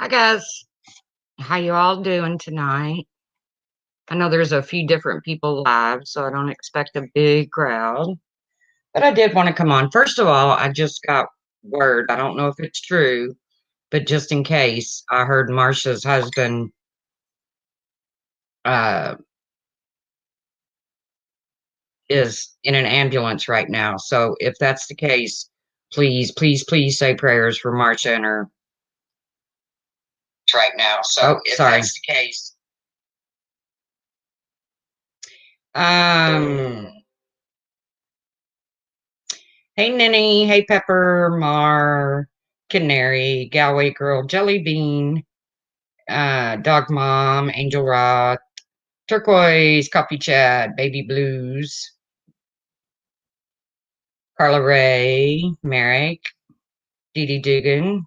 Hi guys, how you all doing tonight? I know there's a few different people live, so I don't expect a big crowd, but I did want to come on. First of all, I just got word. I don't know if it's true, but just in case, I heard Marsha's husband uh, is in an ambulance right now. So if that's the case, please, please, please say prayers for Marsha and her right now. So if sorry. That's the case. Um, Hey, Ninny. Hey, Pepper, Mar, Canary, Galway Girl, Jelly Bean, Dog Mom, Angel Rock, Turquoise, Coffee Chad, Baby Blues, Carla Ray, Merrick, Dee Dee Dugan,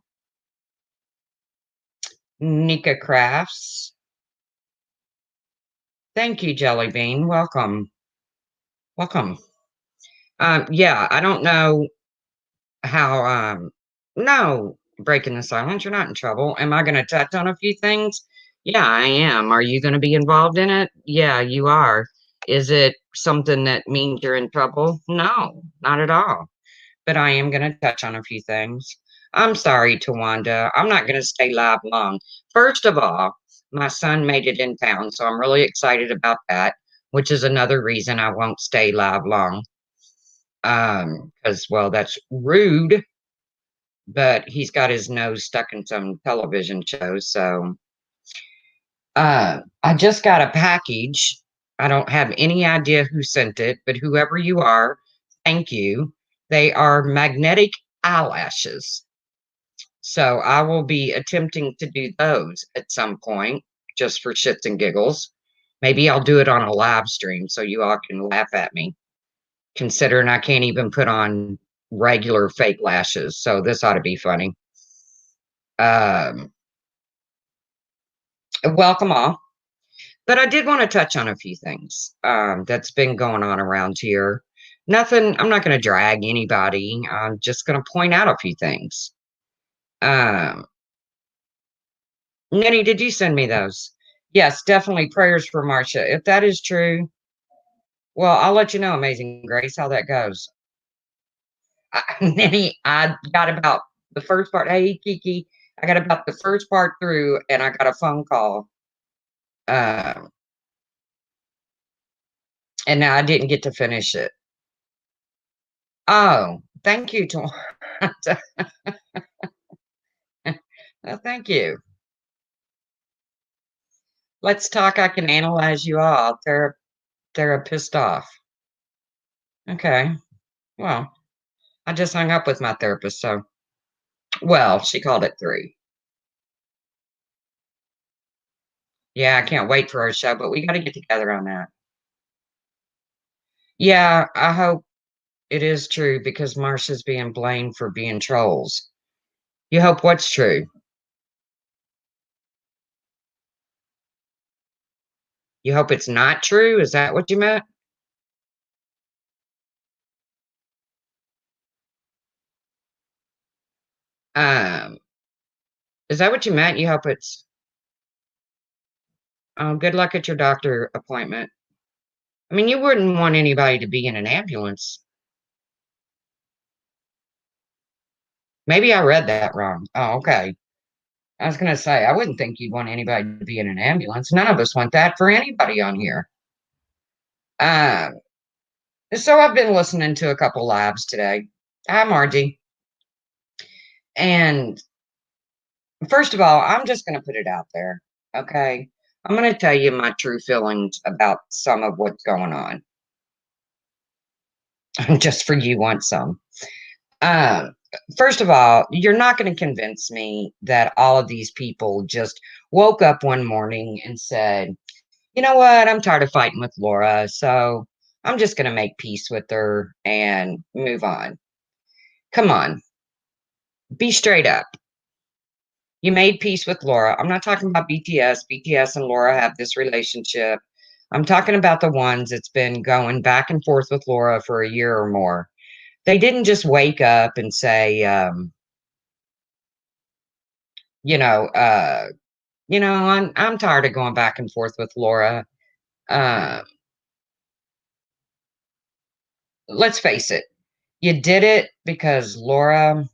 Nika Crafts. Thank you, Jelly Bean. Welcome. Welcome. Yeah, I don't know how, no, breaking the silence, you're not in trouble. Am I going to touch on a few things? Yeah, I am. Are you going to be involved in it? Yeah, you are. Is it something that means you're in trouble? No, not at all. But I am going to touch on a few things. I'm sorry, Tawanda. I'm not going to stay live long. First of all, my son made it in town, so I'm really excited about that, which is another reason I won't stay live long. Because, well, that's rude, but he's got his nose stuck in some television show. So I just got a package. I don't have any idea who sent it, but whoever you are, thank you. They are magnetic eyelashes. So I will be attempting to do those at some point just for shits and giggles. Maybe I'll do it on a live stream so you all can laugh at me, considering I can't even put on regular fake lashes. So this ought to be funny. Um, Welcome all. But I did want to touch on a few things that's been going on around here. Nothing, I'm not going to drag anybody. I'm just going to point out a few things. Um, Nitty, did you send me those? Yes, definitely prayers for Marcia. If that is true, well, I'll let you know, Amazing Grace, how that goes. Nitty, I got about the first part. Hey, Kiki, I got about the first part through and I got a phone call. Um, and now I didn't get to finish it. Oh, thank you, well, thank you. Let's talk. I can analyze you all. They're pissed off. Okay. Well, I just hung up with my therapist, so well, she called it 3. Yeah, I can't wait for our show, but we gotta get together on that. Yeah, I hope it is true because Marsha's being blamed for being trolls. You hope what's true? You hope it's not true? Is that what you meant? Um, is that what you meant? You hope it's good luck at your doctor appointment. I mean, you wouldn't want anybody to be in an ambulance. Maybe I read that wrong. Oh, okay. I was gonna say, I wouldn't think you'd want anybody to be in an ambulance. None of us want that for anybody on here. Um, so I've been listening to a couple lives today. Hi, Margie. And first of all, I'm just gonna put it out there. Okay. I'm gonna tell you my true feelings about some of what's going on. Just for you want some. Um, First of all, you're not going to convince me that all of these people just woke up one morning and said, you know what, I'm tired of fighting with Laura, so I'm just going to make peace with her and move on. Come on, be straight up. You made peace with Laura. I'm not talking about BTS. BTS and Laura have this relationship. I'm talking about the ones that's been going back and forth with Laura for a year or more. They didn't just wake up and say, you know, I'm tired of going back and forth with Laura. Uh, let's face it, you did it because Laura.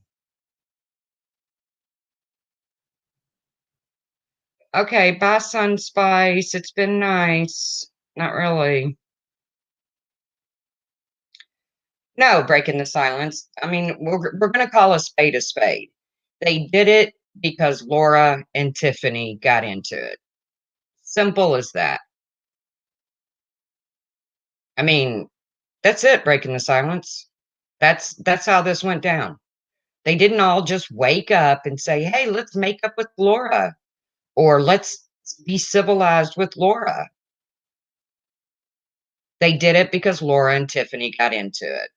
Okay, bye, Sun Spice. It's been nice. Not really. No, breaking the silence. I mean, we're gonna call a spade a spade. They did it because Laura and Tiffany got into it. Simple as that. I mean, that's it, breaking the silence. That's how this went down. They didn't all just wake up and say, "Hey, let's make up with Laura," or "Let's be civilized with Laura." They did it because Laura and Tiffany got into it.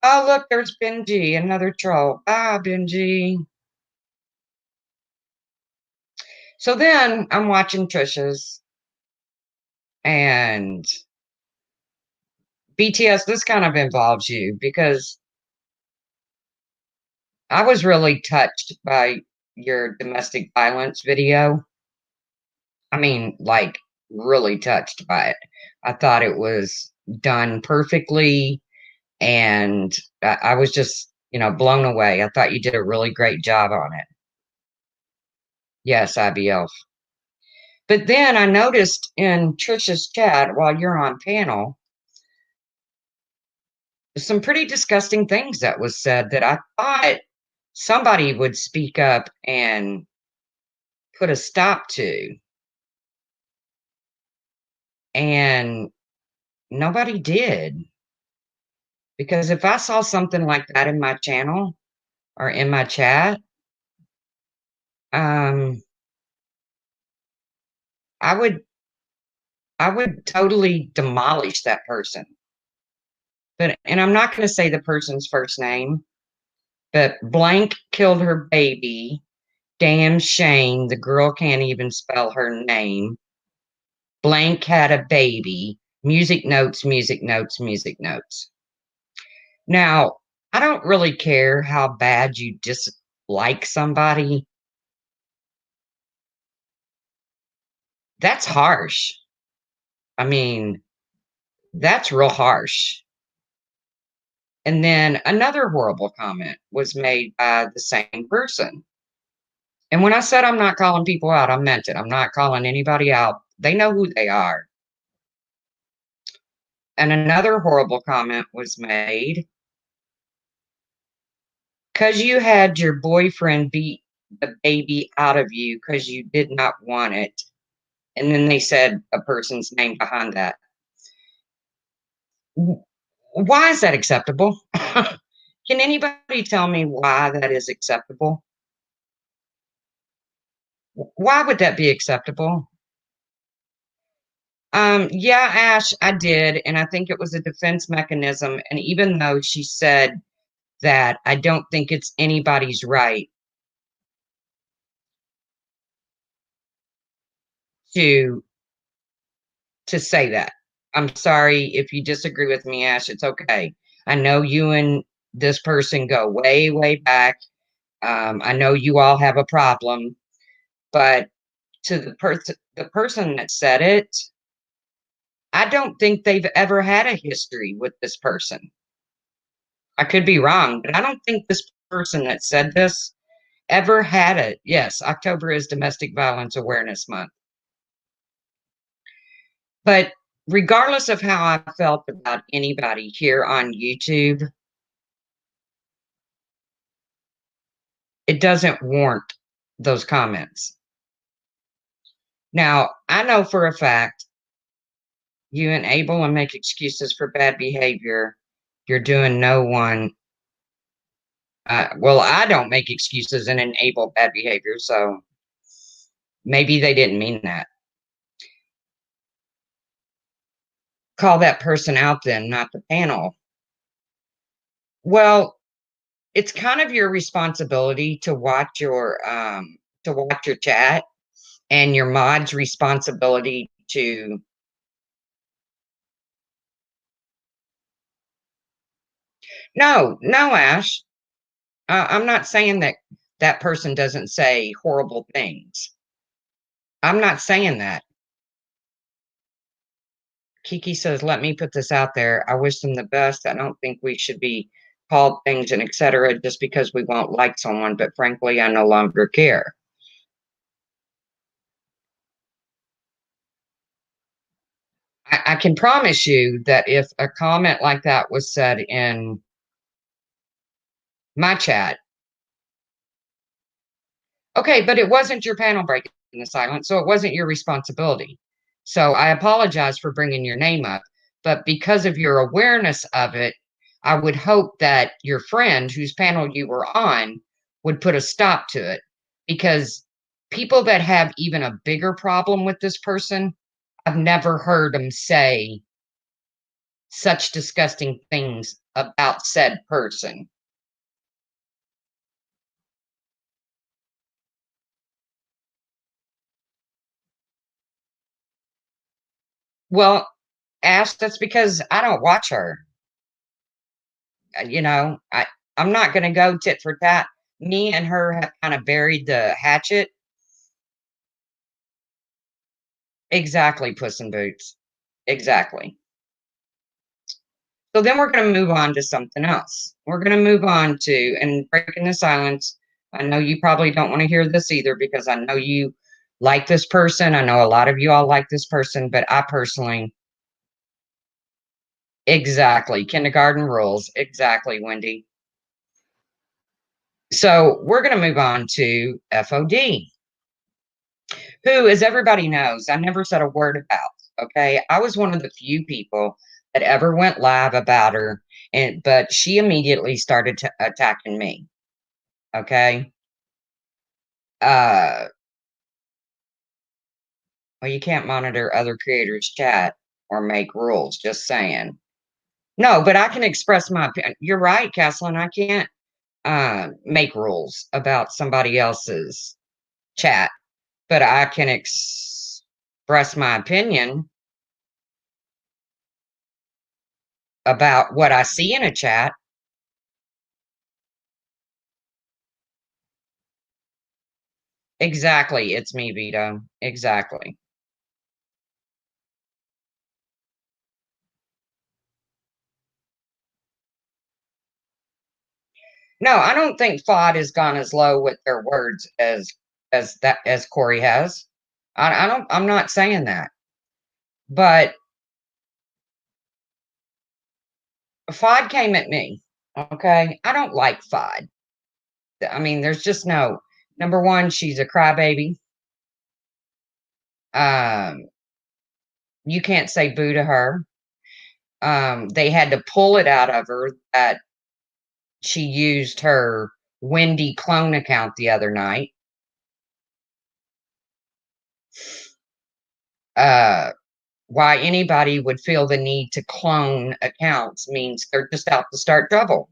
Oh, look, there's Benji, another troll. Ah, Benji. So then I'm watching Trisha's and BTS. This kind of involves you because I was really touched by your domestic violence video. I mean, like, really touched by it. I thought it was done perfectly, and I was just, blown away. I thought you did a really great job on it. Yes, IBL. But then I noticed in Trisha's chat while you're on panel, some pretty disgusting things that was said that I thought somebody would speak up and put a stop to. And nobody did. Because if I saw something like that in my channel or in my chat, um, I would I would totally demolish that person. But and I'm not going to say the person's first name, but blank killed her baby. Damn shame. The girl can't even spell her name. Blank had a baby. Music notes, music notes, music notes. Now, I don't really care how bad you dislike somebody. That's harsh. I mean, that's real harsh. And then another horrible comment was made by the same person. And when I said I'm not calling people out, I meant it. I'm not calling anybody out. They know who they are. And another horrible comment was made because you had your boyfriend beat the baby out of you because you did not want it. And then they said a person's name behind that. Why is that acceptable? Can anybody tell me why that is acceptable? Why would that be acceptable? Yeah, Ash, I did, and I think it was a defense mechanism. And even though she said that I don't think it's anybody's right to say that. I'm sorry if you disagree with me, Ash. It's okay. I know you and this person go way, way back. I know you all have a problem, but to the person that said it, I don't think they've ever had a history with this person. I could be wrong, but I don't think this person that said this ever had it. Yes, October is Domestic Violence Awareness Month. But regardless of how I felt about anybody here on YouTube, it doesn't warrant those comments. Now, I know for a fact you enable and make excuses for bad behavior. You're doing no one. Well, I don't make excuses and enable bad behavior, so maybe they didn't mean that. Call that person out then, not the panel. Well, it's kind of your responsibility to watch your chat, and your mod's responsibility to. No, no, Ash. I'm not saying that that person doesn't say horrible things. I'm not saying that. Kiki says, let me put this out there. I wish them the best. I don't think we should be called things and etc. just because we won't like someone, but frankly, I no longer care. I can promise you that if a comment like that was said in my chat, okay, but it wasn't your panel breaking the silence, so it wasn't your responsibility. So I apologize for bringing your name up, but because of your awareness of it, I would hope that your friend whose panel you were on would put a stop to it, because people that have even a bigger problem with this person, I've never heard them say such disgusting things about said person. Well, Ash, that's because I don't watch her. You know, I'm not going to go tit for tat. Me and her have kind of buried the hatchet. Exactly, Puss in Boots. Exactly. So then we're going to move on to something else. We're going to move on to, and breaking the silence. I know you probably don't want to hear this either because I know you like this person. I know a lot of you all like this person, but I personally, exactly, kindergarten rules. Exactly, Wendy. So we're going to move on to FOD, who, as everybody knows, I never said a word about. Okay. I was one of the few people that ever went live about her, but she immediately started attacking me. Okay. Uh, well, you can't monitor other creators' chat or make rules, just saying. No, but I can express my opinion. You're right, Caslin. I can't make rules about somebody else's chat, but I can express my opinion about what I see in a chat. Exactly. It's me, Vito. Exactly. No, I don't think FOD has gone as low with their words as Corey has. I don't. I'm not saying that, but FOD came at me. Okay, I don't like FOD. I mean, there's just no. Number one, she's a crybaby. Um, you can't say boo to her. They had to pull it out of her that she used her Wendy clone account the other night. Uh, why anybody would feel the need to clone accounts means they're just out to start trouble.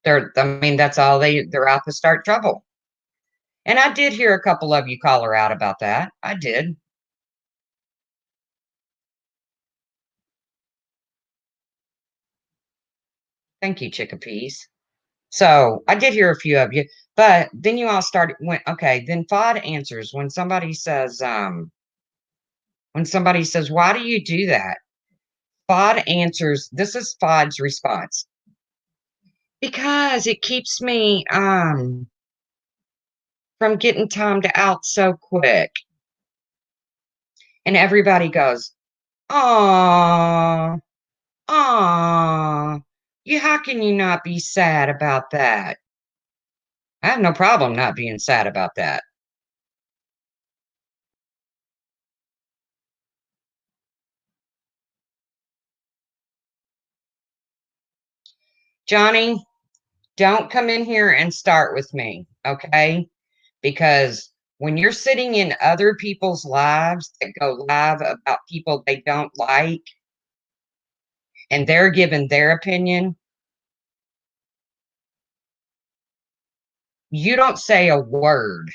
I mean, that's all they're out to start trouble. And I did hear a couple of you call her out about that. I did. Thank you, chickpeas. So I did hear a few of you, but then you all started went okay. Then FOD answers when somebody says, "Why do you do that?" FOD answers. This is FOD's response: because it keeps me from getting timed out so quick. And everybody goes, "Aw, aw, how can you not be sad about that?" I have no problem not being sad about that. Johnny, don't come in here and start with me, okay? Because when you're sitting in other people's lives that go live about people they don't like and they're giving their opinion, you don't say a word.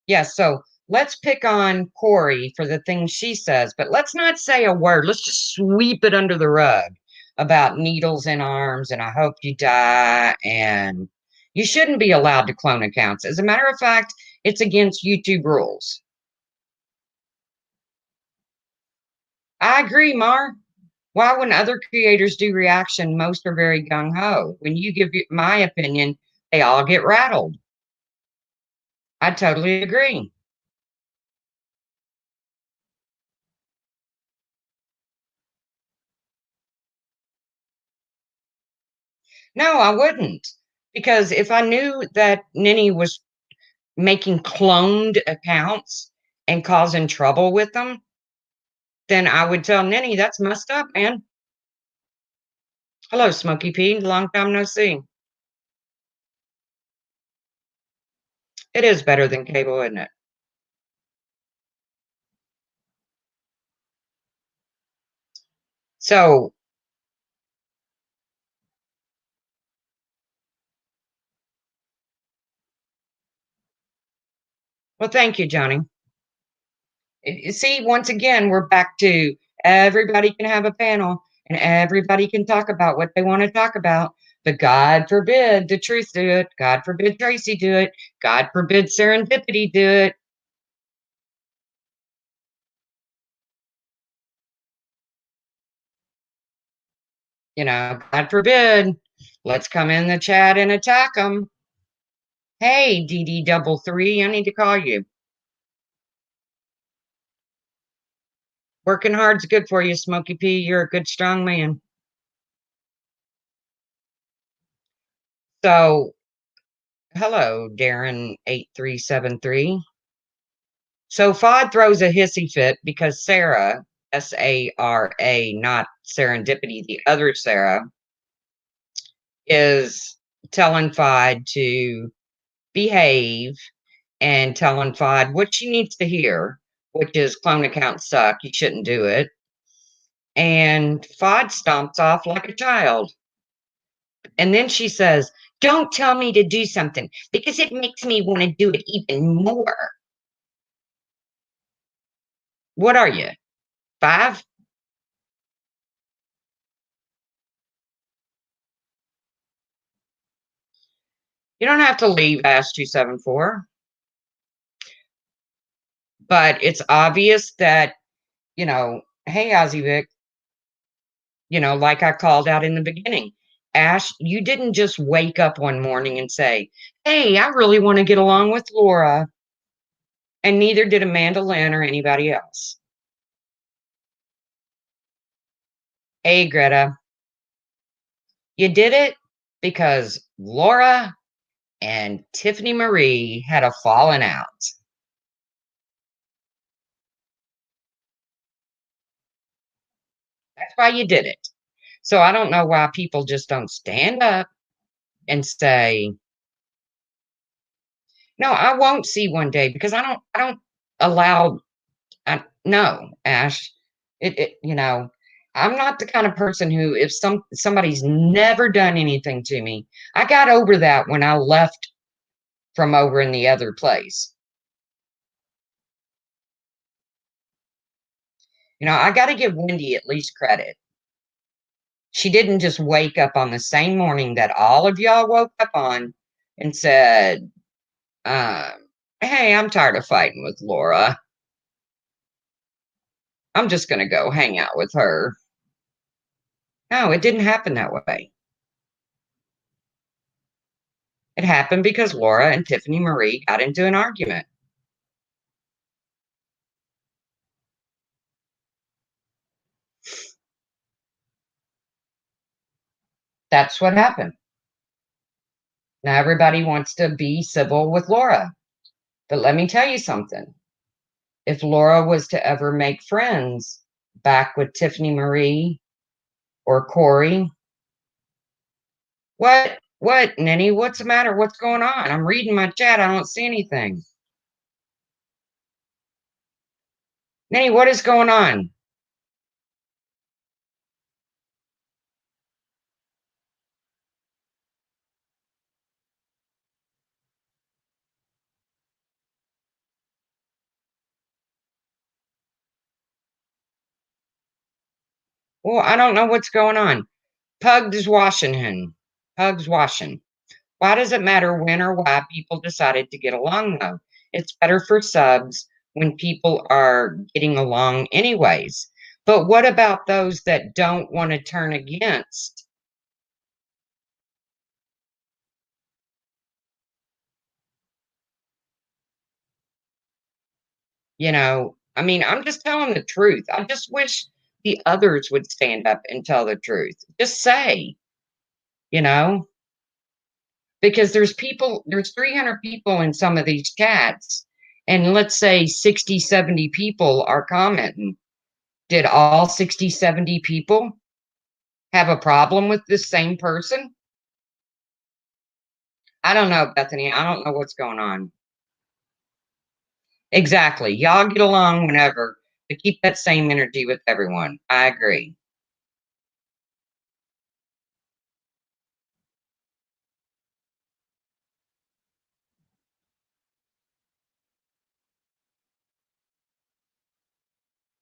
Yeah, so let's pick on Corey for the things she says, but let's not say a word. Let's just sweep it under the rug about needles in arms and I hope you die. And you shouldn't be allowed to clone accounts. As a matter of fact, it's against YouTube rules. I agree, Mar. Why, when other creators do reaction, most are very gung ho. When you give my opinion, they all get rattled. I totally agree. No, I wouldn't. Because if I knew that Ninny was making cloned accounts and causing trouble with them, then I would tell Ninny that's messed up, man. Hello, Smokey P. Long time no see. It is better than cable, isn't it? So, well, thank you, Johnny. See, once again, we're back to everybody can have a panel and everybody can talk about what they want to talk about. But God forbid the truth do it. God forbid Tracy do it. God forbid serendipity do it. God forbid. Let's come in the chat and attack them. Hey, DD double three, I need to call you. Working hard's good for you, Smokey P. You're a good, strong man. So, hello, Darren8373. So Fod throws a hissy fit because Sarah, Sara, not Serendipity, the other Sarah, is telling Fod to behave and telling Fod what she needs to hear, which is clone accounts suck, you shouldn't do it. And Fod stomps off like a child. And then she says, don't tell me to do something because it makes me want to do it even more. What are you? 5? You don't have to leave Ask 274. But it's obvious that, hey, Ozzy Vic, like I called out in the beginning, Ash, you didn't just wake up one morning and say, hey, I really want to get along with Laura. And neither did Amanda Lynn or anybody else. Hey, Greta, you did it because Laura and Tiffany Marie had a falling out. That's why you did it. So I don't know why people just don't stand up and say, no, I won't see one day because I don't allow no, Ash. I'm not the kind of person who if somebody's never done anything to me, I got over that when I left from over in the other place. I got to give Wendy at least credit. She didn't just wake up on the same morning that all of y'all woke up on and said, hey, I'm tired of fighting with Laura. I'm just going to go hang out with her. No, it didn't happen that way. It happened because Laura and Tiffany Marie got into an argument. That's what happened. Now everybody wants to be civil with Laura. But let me tell you something. If Laura was to ever make friends back with Tiffany Marie or Corey, what, Ninny? What's the matter? What's going on? I'm reading my chat. I don't see anything. Ninny, what is going on? Well, I don't know what's going on. Pugs Washington. Pugs washing. Why does it matter when or why people decided to get along, though? It's better for subs when people are getting along anyways. But what about those that don't want to turn against? I mean, I'm just telling the truth. I just wish the others would stand up and tell the truth. Just say, you know, because there's 300 people in some of these chats, and let's say 60, 70 people are commenting. Did all 60, 70 people have a problem with this same person? I don't know, Bethany. I don't know what's going on. Exactly. Y'all get along whenever, but keep that same energy with everyone. I agree.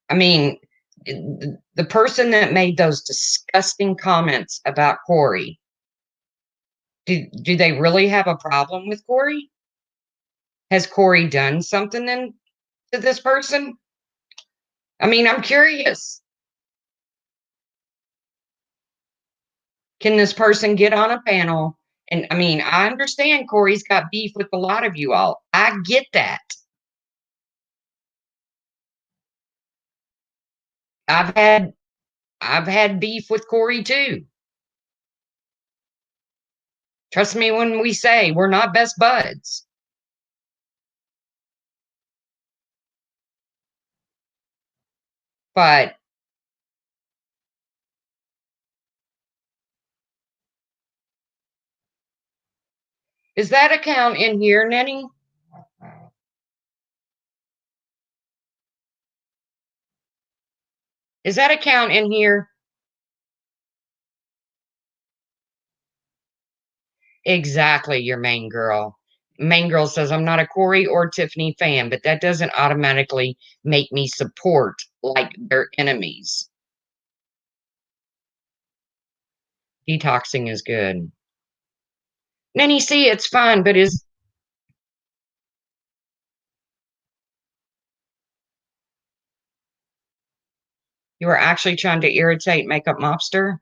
I mean, the person that made those disgusting comments about Corey, do they really have a problem with Corey? Has Corey done something then to this person? I mean, I'm curious. Can this person get on a panel? And I mean, I understand Corey's got beef with a lot of you all. I get that. I've had I've had beef with Corey too. Trust me when we say we're not best buds. But is that account in here, Nenny? Is that account in here? Exactly, your main girl. Main girl says, I'm not a Corey or Tiffany fan, but that doesn't automatically make me support like their enemies. Detoxing is good. Nanny, see, it's fine, but is you were actually trying to irritate Makeup Mobster?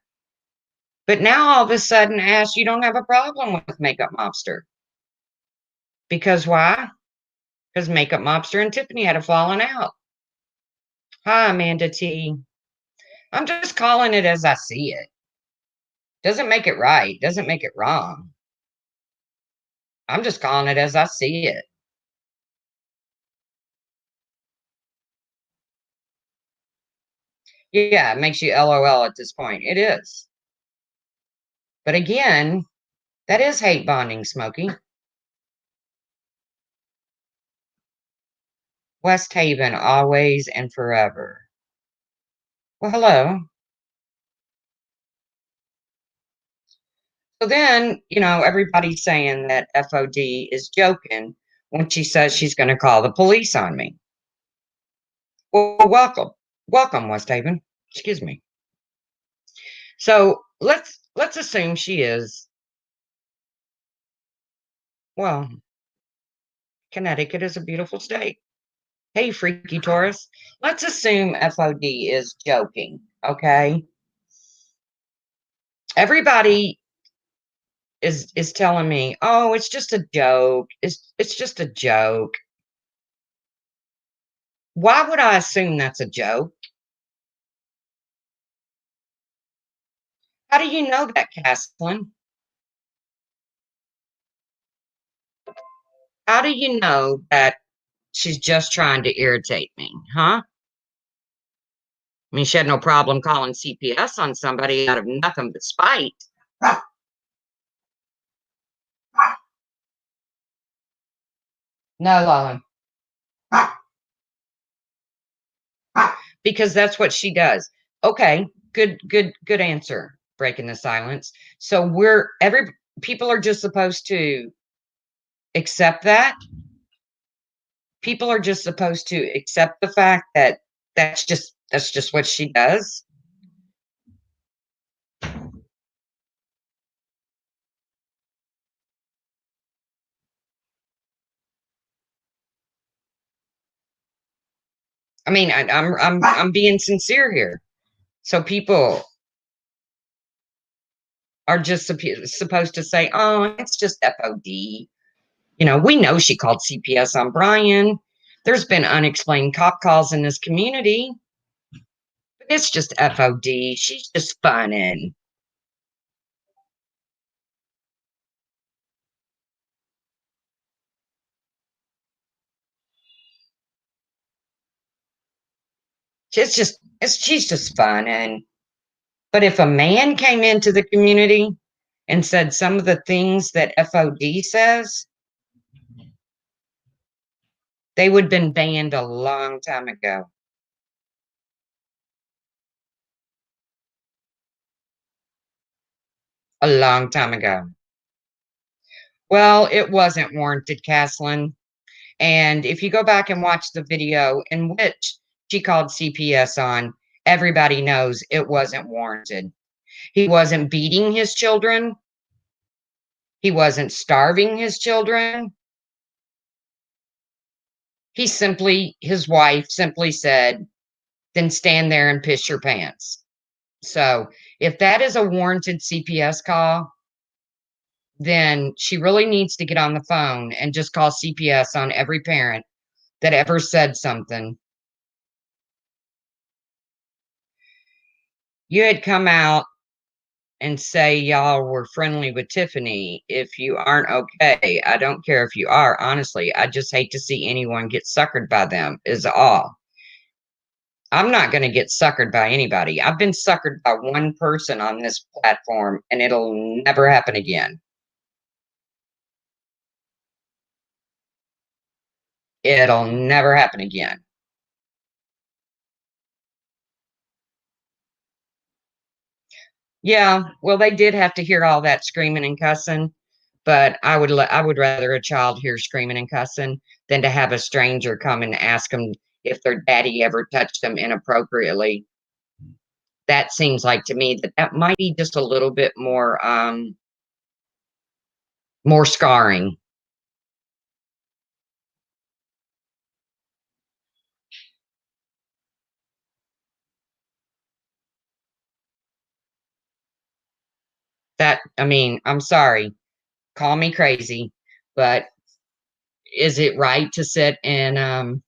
But now all of a sudden, Ash, you don't have a problem with Makeup Mobster. Because why? Because Makeup Mobster and Tiffany had a falling out. Hi, Amanda T. I'm just calling it as I see it. Doesn't make it right, doesn't make it wrong. I'm just calling it as I see it. Yeah, it makes you LOL at this point. It is. But again, that is hate bonding, Smokey. West Haven, always and forever. Well, hello. So then, everybody's saying that FOD is joking when she says she's going to call the police on me. Well, welcome. Welcome, West Haven. Excuse me. So let's assume she is. Well, Connecticut is a beautiful state. Hey, freaky Taurus. Let's assume FOD is joking, okay? Everybody is telling me, "Oh, it's just a joke. It's just a joke." Why would I assume that's a joke? How do you know that, Caslin? How do you know that she's just trying to irritate me, huh? I mean, she had no problem calling CPS on somebody out of nothing but spite. No, Lolan. Because that's what she does. Okay, good answer. Breaking the silence. So every people are just supposed to accept that. People are just supposed to accept the fact that that's just what she does. I mean, I'm being sincere here. So people are just supposed to say, "Oh, it's just FOD." You know, we know she called CPS on Brian. There's been unexplained cop calls in this community. But it's just FOD. She's just funning. She's just funning. But if a man came into the community and said some of the things that FOD says, they would have been banned a long time ago. A long time ago. Well, it wasn't warranted, Caslin. And if you go back and watch the video in which she called CPS on, everybody knows it wasn't warranted. He wasn't beating his children. He wasn't starving his children. His wife simply said, then stand there and piss your pants. So if that is a warranted CPS call, then she really needs to get on the phone and just call CPS on every parent that ever said something. You had come out and say y'all were friendly with Tiffany. If you aren't okay, I don't care if you are. Honestly, I just hate to see anyone get suckered by them, is all. I'm not going to get suckered by anybody. I've been suckered by one person on this platform, and it'll never happen again. It'll never happen again. Yeah, well, they did have to hear all that screaming and cussing, but I would rather a child hear screaming and cussing than to have a stranger come and ask them if their daddy ever touched them inappropriately. That seems like to me that that might be just a little bit more scarring. That I mean, I'm sorry, call me crazy, but is it right to sit and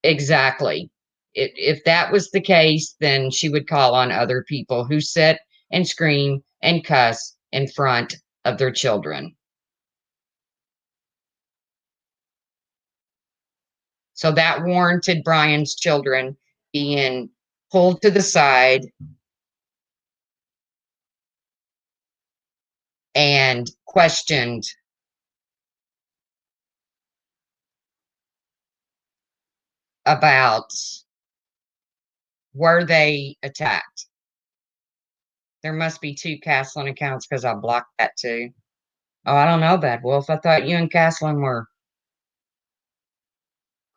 exactly. If that was the case, then she would call on other people who sit and scream and cuss in front of their children. So that warranted Brian's children being pulled to the side and questioned about were they attacked. There must be two Caslin accounts because I blocked that too. Oh, I don't know, Bad Wolf. I thought you and Caslin were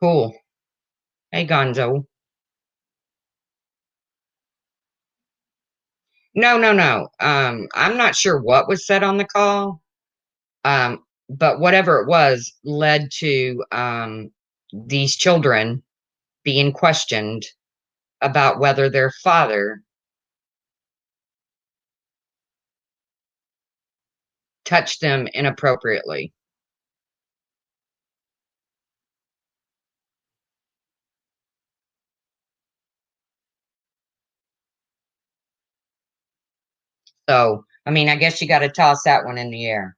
cool. Hey, Gonzo. No, no, no. I'm not sure what was said on the call. But whatever it was led to these children being questioned about whether their father touched them inappropriately. So, I mean, I guess you got to toss that one in the air.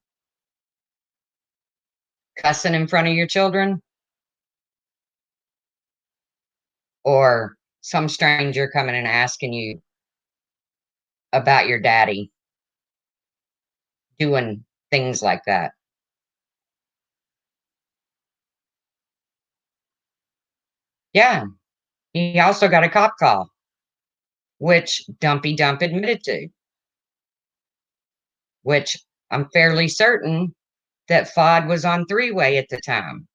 Cussing in front of your children or some stranger coming and asking you about your daddy doing things like that. Yeah, he also got a cop call, which Dumpy Dump admitted to, which I'm fairly certain that FOD was on three-way at the time.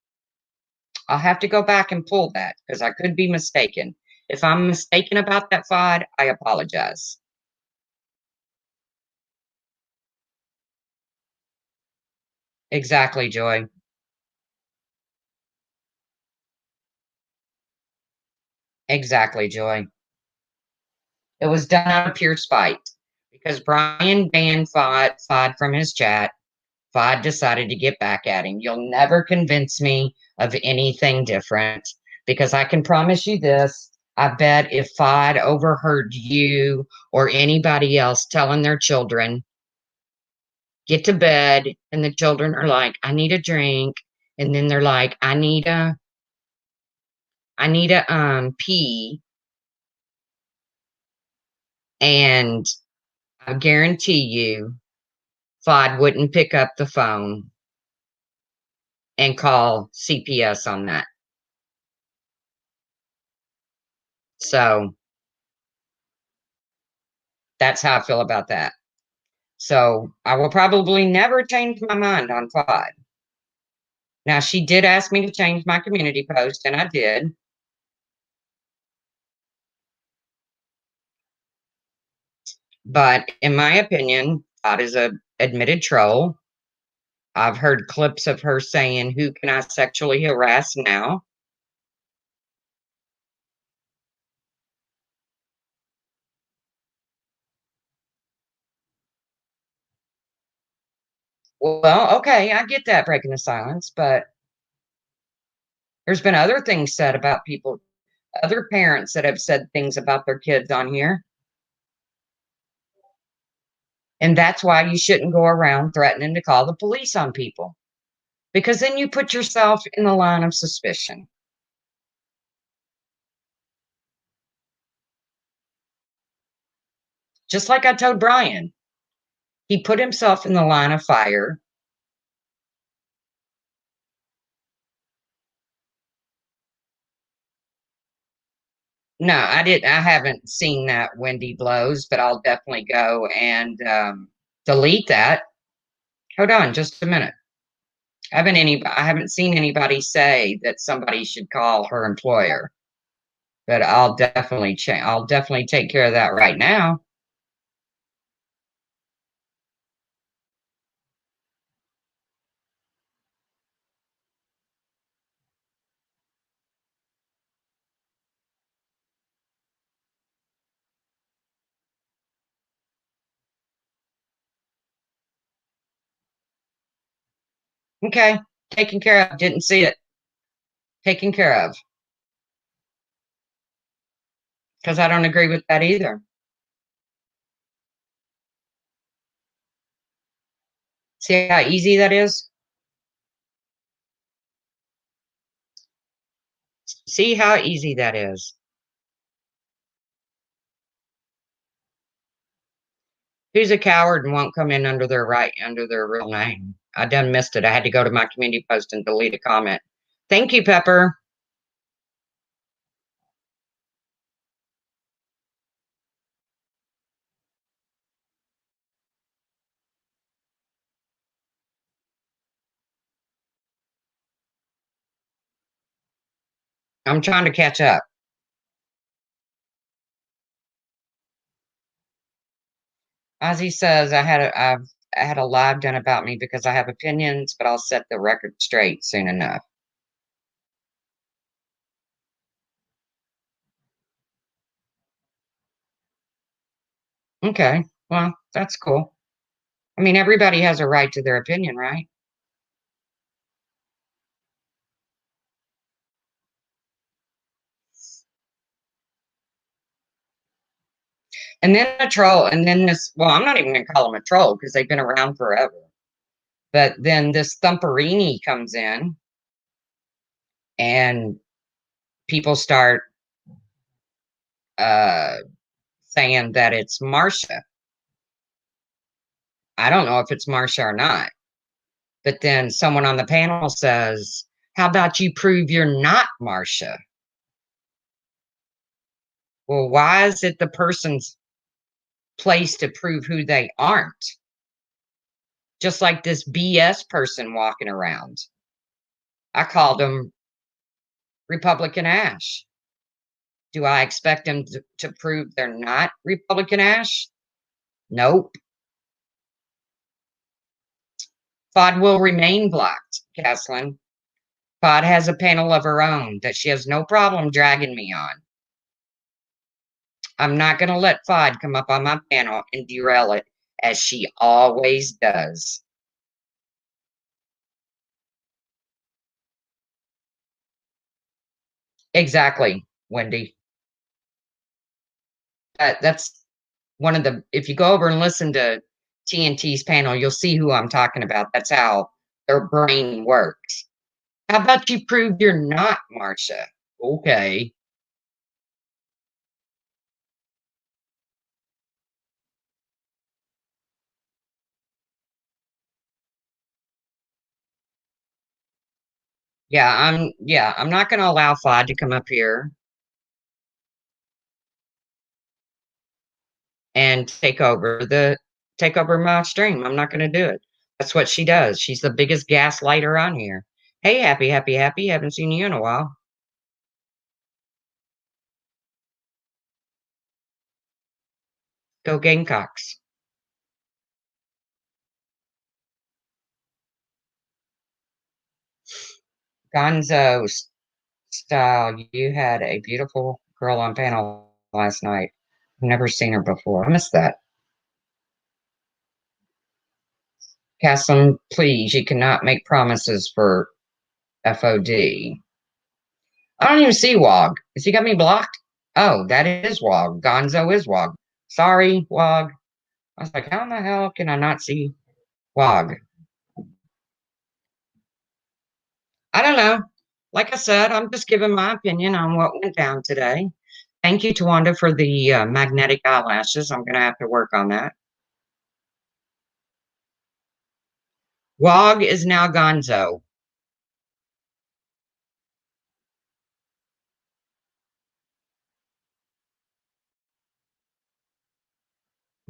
I'll have to go back and pull that because I could be mistaken. If I'm mistaken about that FOD, I apologize. Exactly, Joy. Exactly, Joy. It was done out of pure spite because Brian banned Fod from his chat. Fod decided to get back at him. You'll never convince me of anything different because I can promise you this. I bet if Fod overheard you or anybody else telling their children, get to bed, and the children are like, I need a drink. And then they're like, I need a pee. And I guarantee you, Fod wouldn't pick up the phone and call CPS on that. So that's how I feel about that. So I will probably never change my mind on Fod. Now, she did ask me to change my community post, and I did. But in my opinion, Fod is a admitted troll. I've heard clips of her saying, who can I sexually harass now? Well, okay, I get that breaking the silence, but there's been other things said about people, other parents that have said things about their kids on here. And that's why you shouldn't go around threatening to call the police on people because then you put yourself in the line of suspicion. Just like I told Brian, he put himself in the line of fire. No, I didn't. I haven't seen that Wendy blows, but I'll definitely go and delete that. Hold on, just a minute. I haven't seen anybody say that somebody should call her employer, but I'll definitely change. I'll definitely take care of that right now. Okay, taken care of. Didn't see it. Taken care of because I don't agree with that either. See how easy that is? See how easy that is. Who's a coward and won't come in under their real name? I done missed it. I had to go to my community post and delete a comment. Thank you, Pepper. I'm trying to catch up. Ozzy says I had a live done about me because I have opinions, but I'll set the record straight soon enough. Okay, well, that's cool. I mean, everybody has a right to their opinion, right? And then a troll, and then this, well, I'm not even going to call them a troll because they've been around forever. But then this Thumperini comes in and people start uh, saying that it's Marsha. I don't know if it's Marsha or not. But then someone on the panel says, how about you prove you're not Marsha? Well, why is it the person's place to prove who they aren't? Just like this BS person walking around. I called him Republican Ash. Do I expect them to prove they're not Republican Ash? Nope. Fod will remain blocked, Caslin. Fod has a panel of her own that she has no problem dragging me on. I'm not going to let FOD come up on my panel and derail it, as she always does. Exactly, Wendy. That's one of the, if you go over and listen to TNT's panel, you'll see who I'm talking about. That's how their brain works. How about you prove you're not, Marcia? Okay. I'm not gonna allow FOD to come up here and take over my stream. I'm not gonna do it. That's what she does. She's the biggest gaslighter on here. Hey, happy, happy, happy. Haven't seen you in a while. Go Gamecocks. Gonzo style, you had a beautiful girl on panel last night. I've never seen her before. I missed that. Cassim, please, you cannot make promises for FOD. I don't even see Wog. Has he got me blocked? Oh, that is Wog. Gonzo is Wog. Sorry, Wog. I was like, how in the hell can I not see Wog? I don't know. Like I said, I'm just giving my opinion on what went down today. Thank you, Tawanda, for the magnetic eyelashes. I'm going to have to work on that. Wog is now Gonzo.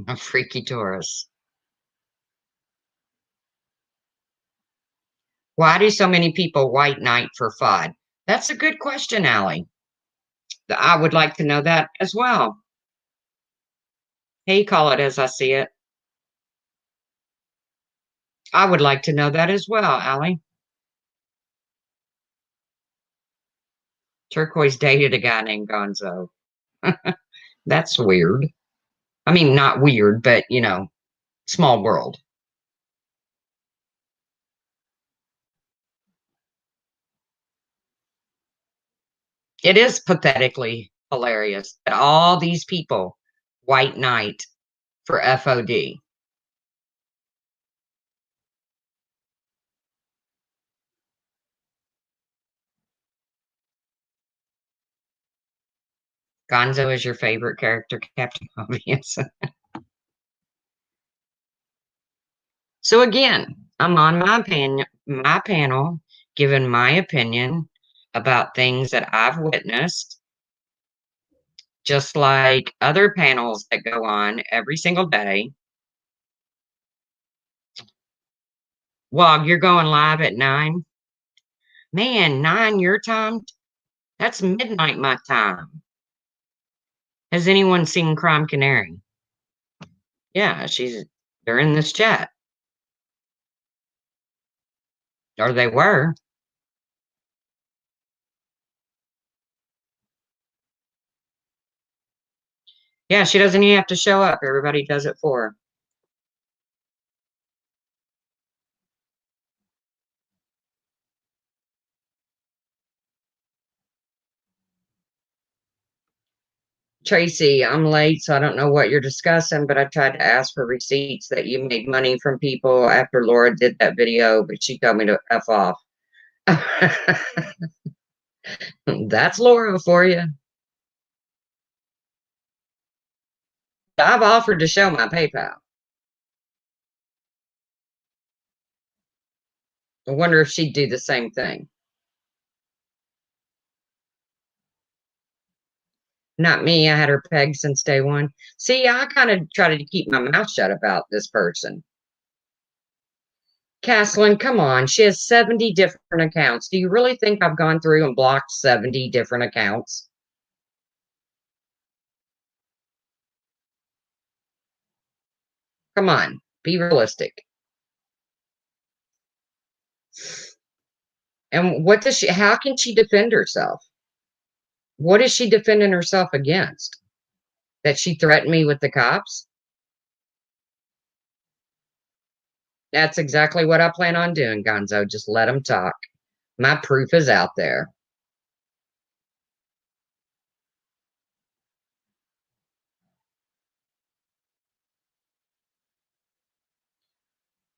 A freaky Taurus. Why do so many people white knight for FUD? That's a good question, Allie. I would like to know that as well. Hey, call it as I see it. I would like to know that as well, Allie. Turquoise dated a guy named Gonzo. That's weird. I mean, not weird, but small world. It is pathetically hilarious that all these people white knight for FOD. Gonzo is your favorite character, Captain Obvious. So again, I'm on my panel, giving my opinion about things that I've witnessed, just like other panels that go on every single day. Wog, you're going live at 9. Man, 9 your time? That's midnight my time. Has anyone seen Crime Canary? Yeah, they're in this chat. Or they were. Yeah, she doesn't even have to show up. Everybody does it for her. Tracy, I'm late, so I don't know what you're discussing, but I tried to ask for receipts that you made money from people after Laura did that video, but she told me to F off. That's Laura for you. I've offered to show my PayPal. I wonder if she'd do the same thing. Not me. I had her pegged since day one. See, I kind of tried to keep my mouth shut about this person. Caslin, come on. She has 70 different accounts. Do you really think I've gone through and blocked 70 different accounts? Come on, be realistic. And how can she defend herself? What is she defending herself against? That she threatened me with the cops? That's exactly what I plan on doing, Gonzo. Just let them talk. My proof is out there.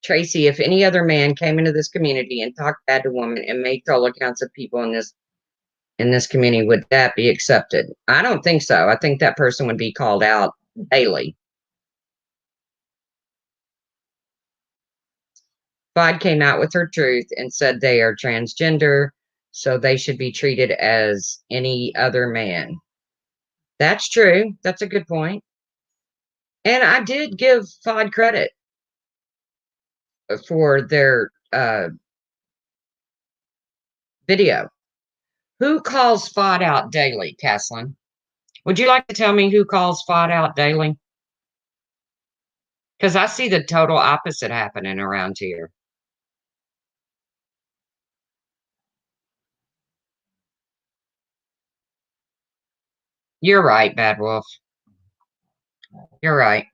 Tracy, if any other man came into this community and talked bad to women and made troll accounts of people in this community, would that be accepted? I don't think so. I think that person would be called out daily. Bod came out with her truth and said they are transgender, so they should be treated as any other man. That's true. That's a good point. And I did give FOD credit for their video. Who calls FOD out daily, Caslin? Would you like to tell me who calls FOD out daily? Because I see the total opposite happening around here. You're right, Bad Wolf. You're right.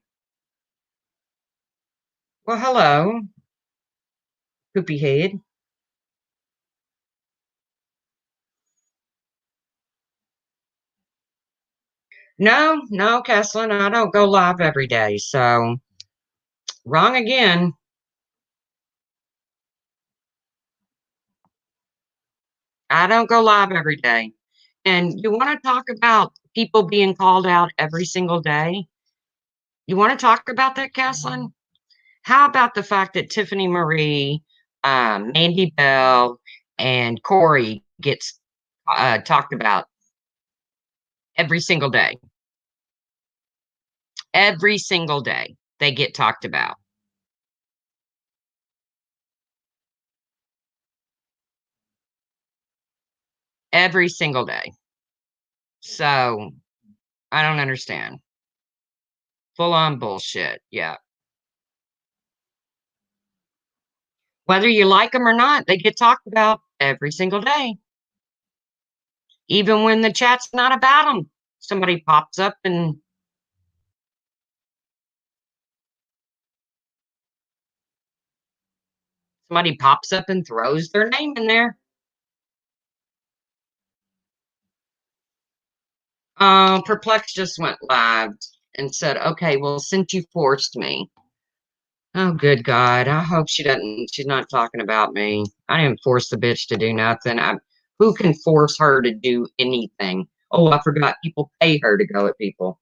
Well, hello, poopy head. No, no, Caslin, I don't go live every day, so wrong again. I don't go live every day. And you want to talk about people being called out every single day? You want to talk about that, Caslin? How about the fact that Tiffany Marie, Mandy Bell, and Corey gets talked about every single day? Every single day they get talked about. Every single day. So I don't understand. Full on bullshit. Yeah. Whether you like them or not, they get talked about every single day. Even when the chat's not about them, somebody pops up and throws their name in there. Perplex just went live and said, okay, well, since you forced me. Oh, good God. I hope she's not talking about me. I didn't force the bitch to do nothing. Who can force her to do anything? Oh, I forgot people pay her to go at people.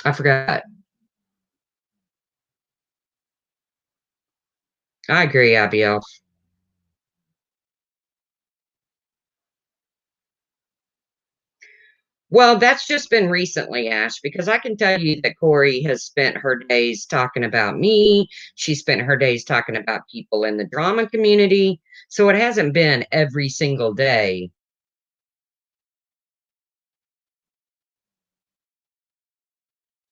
I forgot. I agree, Abiel. Well, that's just been recently, Ash, because I can tell you that Corey has spent her days talking about me. She spent her days talking about people in the drama community. So it hasn't been every single day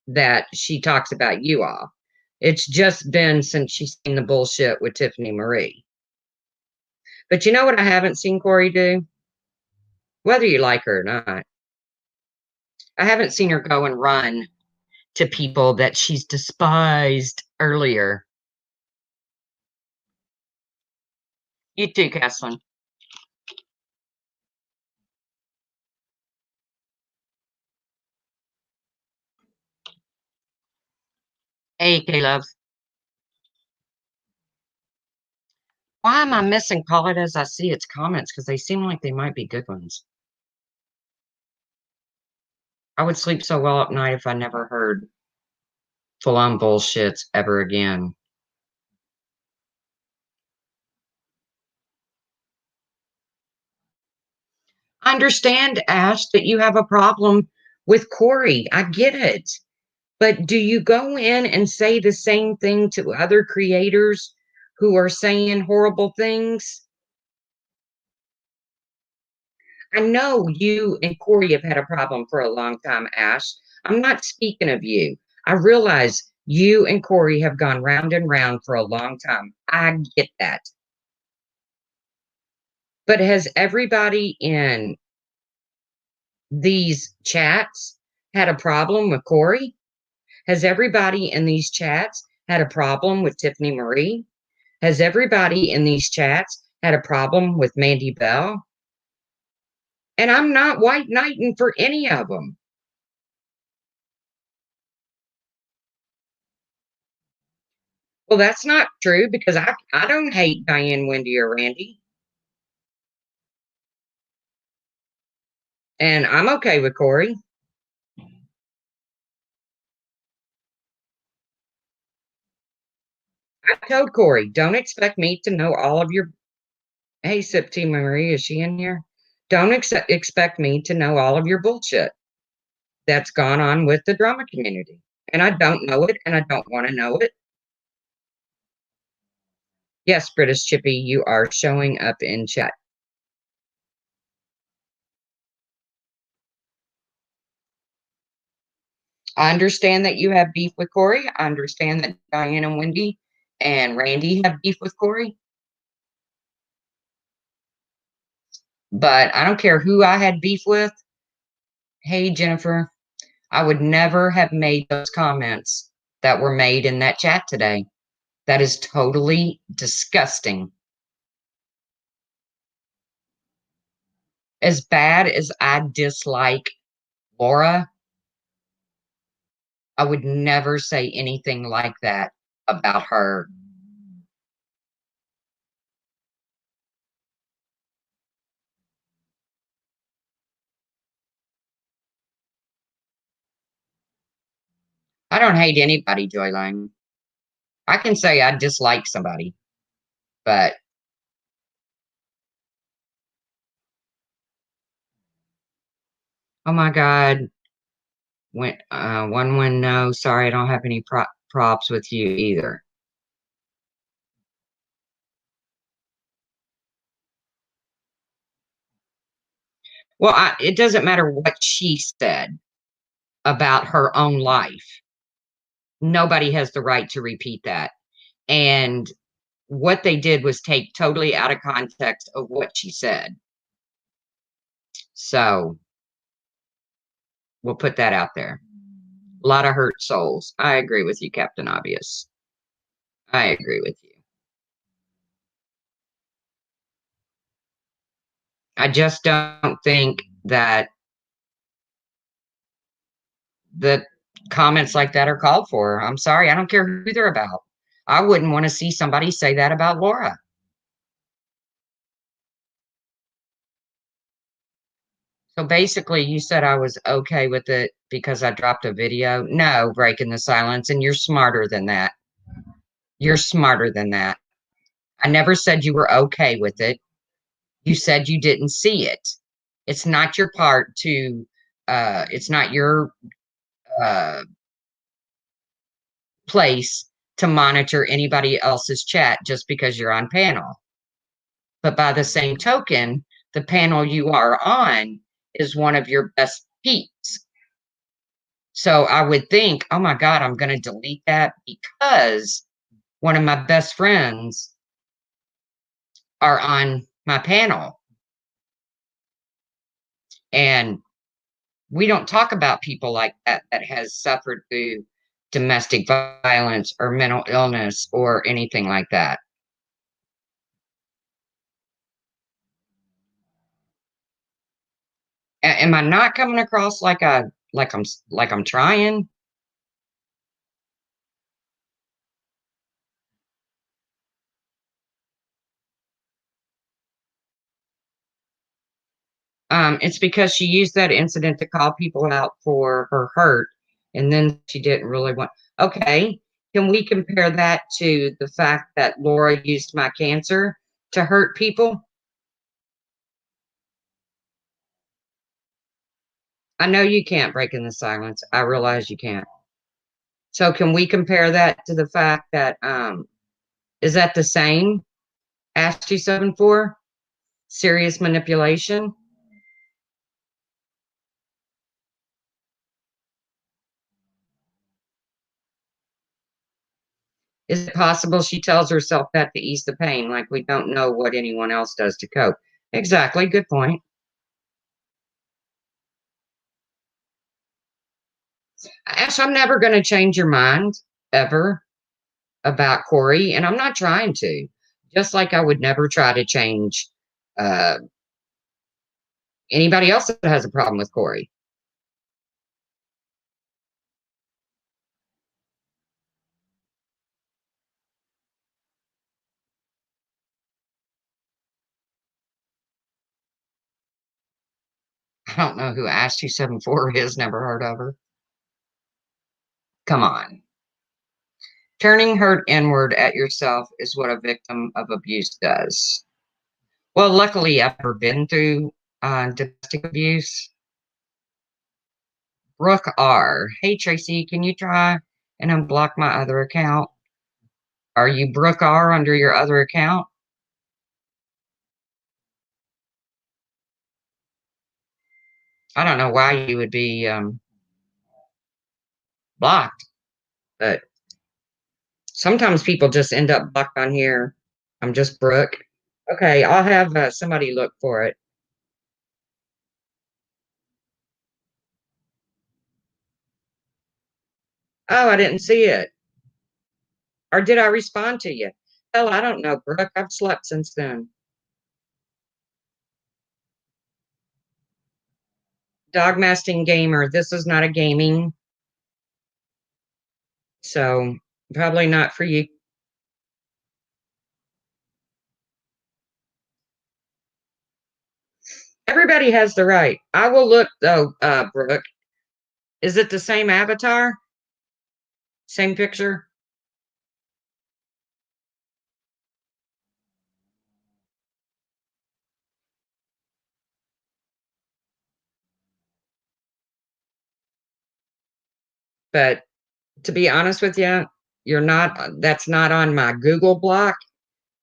that she talks about you all. It's just been since she's seen the bullshit with Tiffany Marie. But you know what I haven't seen Corey do? Whether you like her or not, I haven't seen her go and run to people that she's despised earlier. You too, Caslin. Hey, Caleb. Why am I missing Call It As I See Its comments? Because they seem like they might be good ones. I would sleep so well at night if I never heard full on bullshits ever again. I understand, Ash, that you have a problem with Corey. I get it. But do you go in and say the same thing to other creators who are saying horrible things? I know you and Corey have had a problem for a long time, Ash. I'm not speaking of you. I realize you and Corey have gone round and round for a long time. I get that. But has everybody in these chats had a problem with Corey? Has everybody in these chats had a problem with Tiffany Marie? Has everybody in these chats had a problem with Mandy Bell? And I'm not white knighting for any of them. Well, that's not true because I don't hate Diane, Wendy, or Randy. And I'm okay with Corey. I told Corey, don't expect me to know all of your. Hey, Sipti Marie, is she in here? Don't expect me to know all of your bullshit that's gone on with the drama community. And I don't know it and I don't want to know it. Yes, British Chippy, you are showing up in chat. I understand that you have beef with Corey. I understand that Diane and Wendy and Randy have beef with Corey. But I don't care who I had beef with. Hey, Jennifer, I would never have made those comments that were made in that chat today. That is totally disgusting. As bad as I dislike Laura, I would never say anything like that about her. I don't hate anybody, Joyline. I can say I dislike somebody, but oh my God. One no, sorry, I don't have any props with you either. Well, it doesn't matter what she said about her own life. Nobody has the right to repeat that. And what they did was take totally out of context of what she said. So we'll put that out there. A lot of hurt souls. I agree with you, Captain Obvious. I agree with you. I just don't think that the comments like that are called for. I'm sorry. I don't care who they're about. I wouldn't want to see somebody say that about Laura. So basically, you said I was okay with it because I dropped a video. No, breaking the silence. And you're smarter than that. You're smarter than that. I never said you were okay with it. You said you didn't see it. It's not your part to, it's not your uh, place to monitor anybody else's chat just because you're on panel. But by the same token, the panel you are on is one of your best peeps. So I would think, oh my God, I'm going to delete that because one of my best friends are on my panel. And we don't talk about people like that that has suffered through domestic violence or mental illness or anything like that. Am I not coming across like I'm trying? It's because she used that incident to call people out for her hurt, and then she didn't really want. Okay, can we compare that to the fact that Laura used my cancer to hurt people? I know you can't break in the silence. I realize you can't. So can we compare that to the fact that is that the same? Ask you 74 serious manipulation. Is it possible she tells herself that to ease the pain, like we don't know what anyone else does to cope? Exactly. Good point. Ash, I'm never going to change your mind ever about Corey, and I'm not trying to. Just like I would never try to change uh, anybody else that has a problem with Corey. I don't know who Ash 274 is, never heard of her. Come on. Turning hurt inward at yourself is what a victim of abuse does. Well, luckily, I've never been through domestic abuse. Brooke R. Hey, Tracy, can you try and unblock my other account? Are you Brooke R under your other account? I don't know why you would be blocked, but sometimes people just end up blocked on here. I'm just Brooke. Okay, I'll have somebody look for it. Oh, I didn't see it. Or did I respond to you? Hell, I don't know, Brooke. I've slept since then. Dogmasting gamer. This is not a gaming, so probably not for you. Everybody has the right. I will look though, Brooke. Is it the same avatar? Same picture? But to be honest with you, you're not, that's not on my Google block.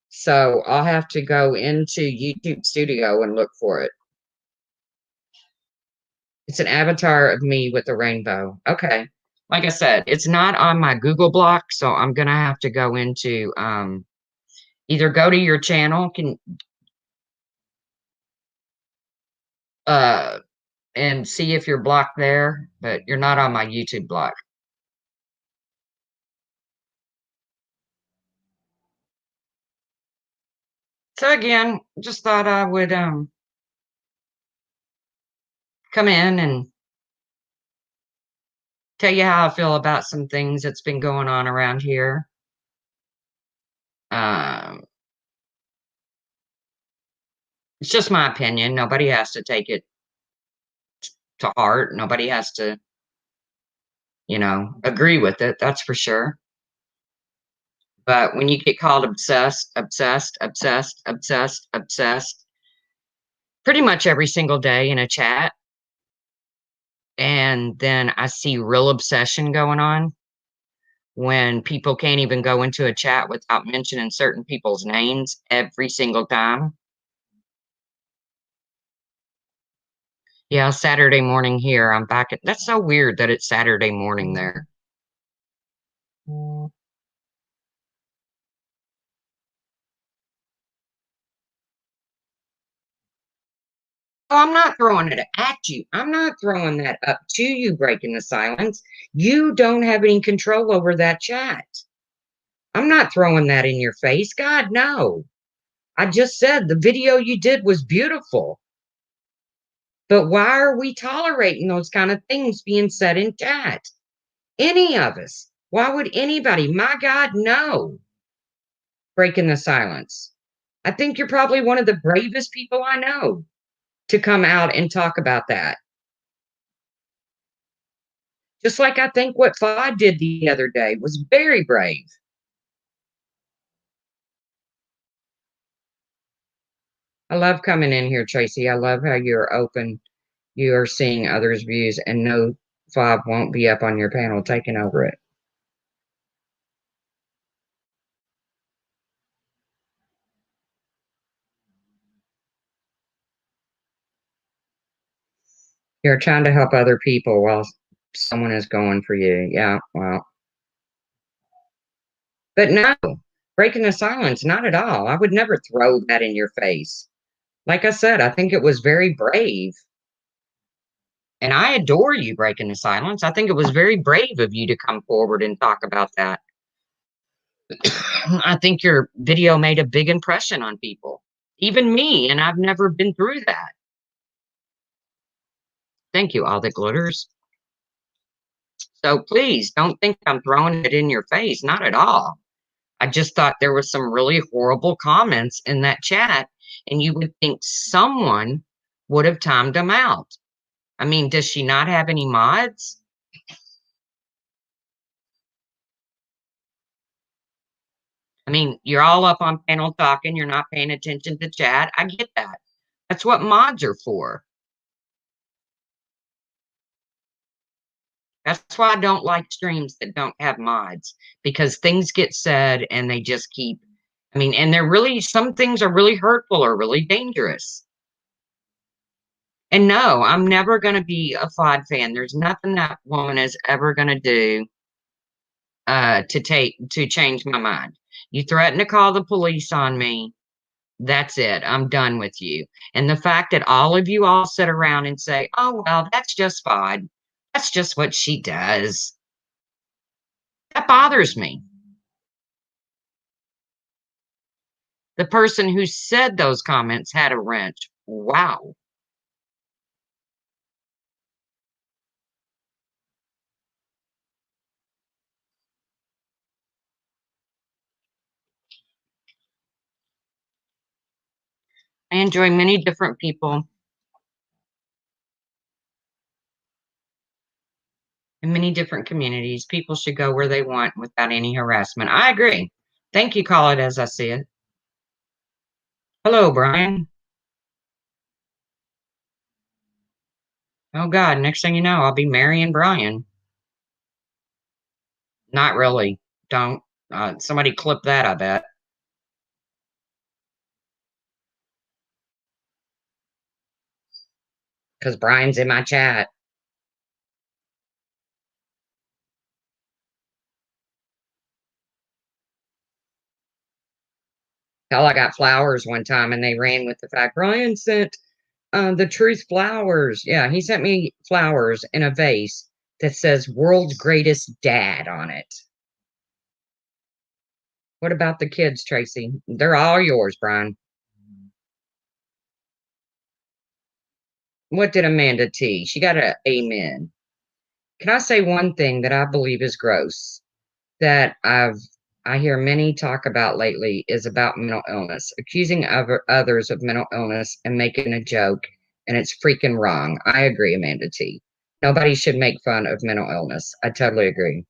So I'll have to go into YouTube Studio and look for it. It's an avatar of me with a rainbow. Okay. Like I said, it's not on my Google block, so I'm gonna have to go into either go to your channel can uh and see if you're blocked there, but you're not on my YouTube block. So again, just thought I would come in and tell you how I feel about some things that's been going on around here. Um, it's just my opinion. Nobody has to take it to heart. Nobody has to, agree with it. That's for sure. But when you get called obsessed, obsessed, obsessed, obsessed, obsessed, pretty much every single day in a chat, and then I see real obsession going on when people can't even go into a chat without mentioning certain people's names every single time. Yeah, Saturday morning here. I'm back at that's so weird that it's Saturday morning there. Oh, I'm not throwing it at you. I'm not throwing that up to you, breaking the silence. You don't have any control over that chat. I'm not throwing that in your face. God, no. I just said the video you did was beautiful. But why are we tolerating those kind of things being said in chat? Any of us. Why would anybody? My God, no. Breaking the silence. I think you're probably one of the bravest people I know to come out and talk about that. Just like I think what Fod did the other day was very brave. I love coming in here, Tracy. I love how you're open. You are seeing others' views, and no, Fob won't be up on your panel taking over it. You're trying to help other people while someone is going for you. Yeah, well, but no, breaking the silence, not at all. I would never throw that in your face. Like I said, I think it was very brave. And I adore you breaking the silence. I think it was very brave of you to come forward and talk about that. I think your video made a big impression on people, even me, and I've never been through that. Thank you, all that glitters. So please don't think I'm throwing it in your face. Not at all. I just thought there were some really horrible comments in that chat, and you would think someone would have timed them out. I mean, does she not have any mods? I mean, you're all up on panel talking, you're not paying attention to chat. I get that. That's what mods are for. That's why I don't like streams that don't have mods, because things get said and they just keep, I mean, and they're really, some things are really hurtful or really dangerous. And no, I'm never going to be a FOD fan. There's nothing that woman is ever going to do to change my mind. You threaten to call the police on me. That's it. I'm done with you. And the fact that all of you all sit around and say, oh, well, that's just FOD. That's just what she does. That bothers me. The person who said those comments had a wrench. Wow. I enjoy many different people in many different communities. People should go where they want without any harassment. I agree. Thank you, call it as I see it. Hello, Brian. Oh, God. Next thing you know, I'll be marrying Brian. Not really. Don't. Somebody clip that, I bet. Because Brian's in my chat. Hell, I got flowers one time and they ran with the fact Brian sent the truth flowers. Yeah, he sent me flowers in a vase that says world's greatest dad on it. What about the kids, Tracy? They're all yours, Brian. What did Amanda T? She got a amen. Can I say one thing that I believe is gross that I hear many talk about lately is about mental illness, accusing others of mental illness and making a joke, and it's freaking wrong. I agree, Amanda T. Nobody should make fun of mental illness. I totally agree.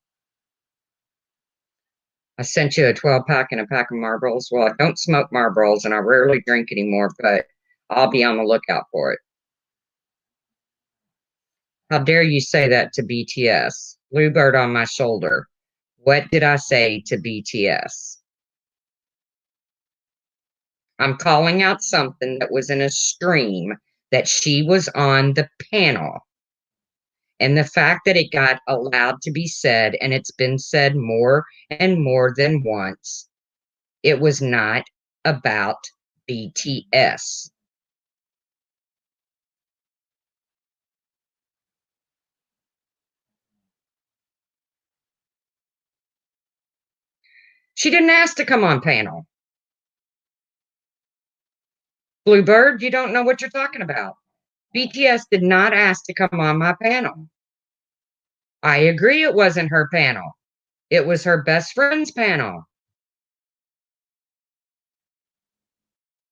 I sent you a 12 pack and a pack of Marlboros. Well, I don't smoke Marlboros and I rarely drink anymore, but I'll be on the lookout for it. How dare you say that to BTS? Bluebird on my shoulder. What did I say to BTS? I'm calling out something that was in a stream that she was on the panel. And the fact that it got allowed to be said, and it's been said more and more than once, it was not about BTS. She didn't ask to come on panel. Bluebird, you don't know what you're talking about. BTS did not ask to come on my panel. I agree it wasn't her panel. It was her best friend's panel.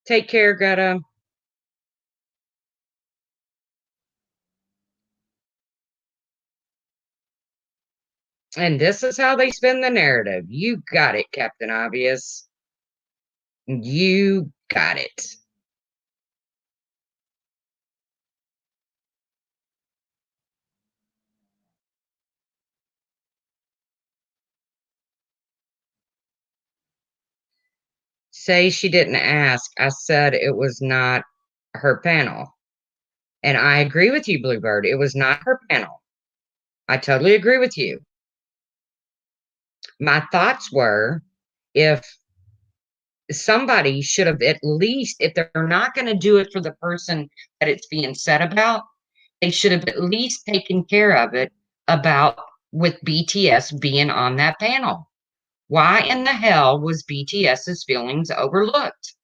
Take care, Greta. And this is how they spin the narrative. You got it, Captain Obvious. You got it. Say she didn't ask. I said it was not her panel. And I agree with you, Bluebird. It was not her panel. I totally agree with you. My thoughts were if somebody should have, at least, if they're not going to do it for the person that it's being said about, they should have at least taken care of it about with BTS being on that panel. Why in the hell was BTS's feelings overlooked?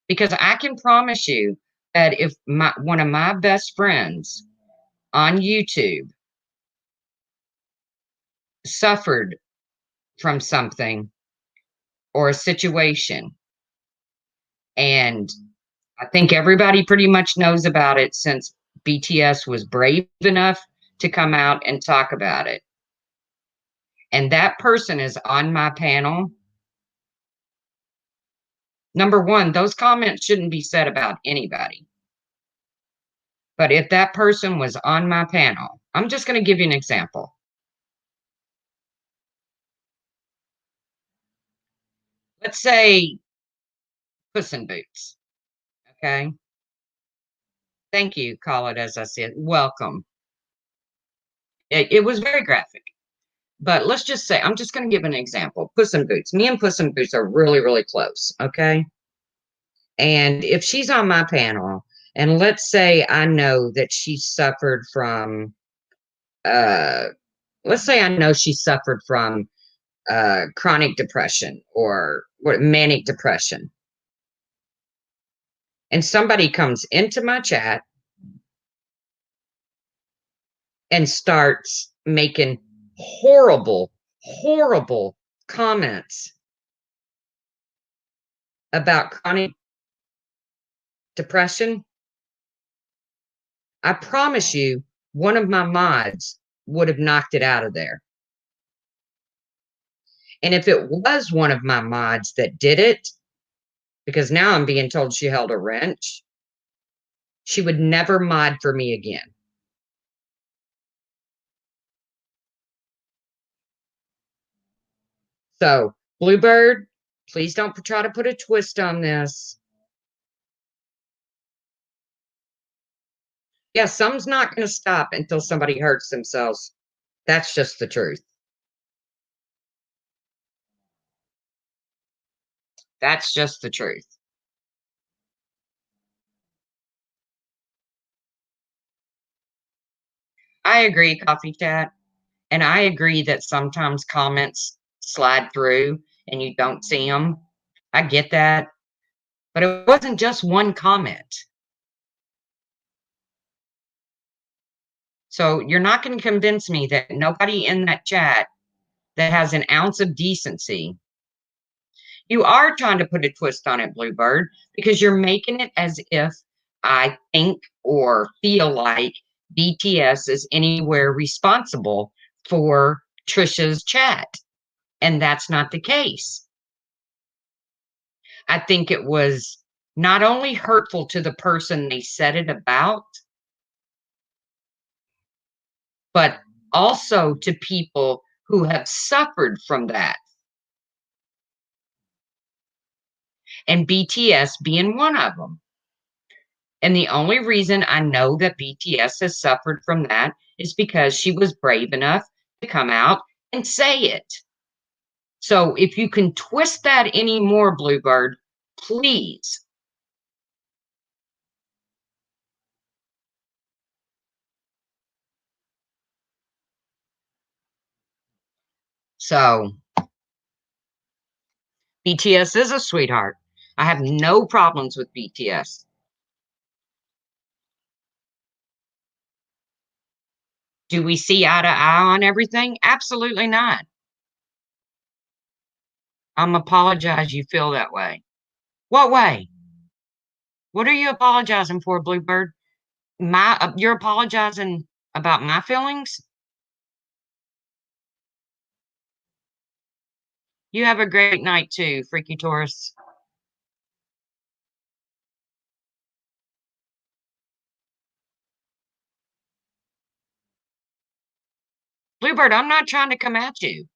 Because I can promise you that if one of my best friends on YouTube suffered from something or a situation, and I think everybody pretty much knows about it since BTS was brave enough to come out and talk about it, and that person is on my panel, number one, those comments shouldn't be said about anybody. But if that person was on my panel, I'm just going to give you an example. Let's say Puss in Boots. Okay. Thank you. Call it as I said. Welcome. It was very graphic. But let's just say, I'm just going to give an example. Puss in Boots. Me and Puss in Boots are really, really close. Okay. And if she's on my panel, and let's say I know that she suffered from, uh, let's say I know she suffered from chronic depression or what manic depression. And somebody comes into my chat and starts making horrible, horrible comments about chronic depression, I promise you, one of my mods would have knocked it out of there. And if it was one of my mods that did it, because now I'm being told she held a wrench, she would never mod for me again. So, Bluebird, please don't try to put a twist on this. Yeah, some's not going to stop until somebody hurts themselves. That's just the truth. That's just the truth. I agree, Coffee Chat. And I agree that sometimes comments slide through and you don't see them. I get that. But it wasn't just one comment. So you're not going to convince me that nobody in that chat that has an ounce of decency. You are trying to put a twist on it, Bluebird, because you're making it as if I think or feel like BTS is anywhere responsible for Trisha's chat. And that's not the case. I think it was not only hurtful to the person they said it about, but also to people who have suffered from that. And BTS being one of them. And the only reason I know that BTS has suffered from that is because she was brave enough to come out and say it. So if you can twist that anymore, Bluebird, please. So BTS is a sweetheart. I have no problems with BTS. Do we see eye to eye on everything? Absolutely not. I'm apologize you feel that way. What way? What are you apologizing for, Bluebird? You're apologizing about my feelings? You have a great night too, Freaky Taurus. Bluebird, I'm not trying to come at you.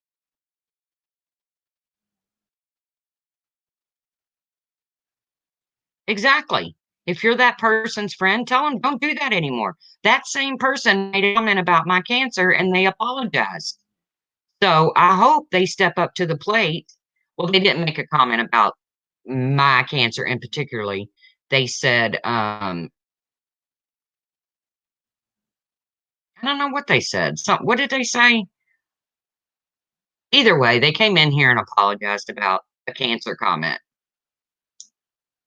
Exactly. If you're that person's friend, tell them don't do that anymore. That same person made a comment about my cancer and they apologized. So I hope they step up to the plate. Well, they didn't make a comment about my cancer in particularly. They said, I don't know what they said. What did they say? Either way, they came in here and apologized about a cancer comment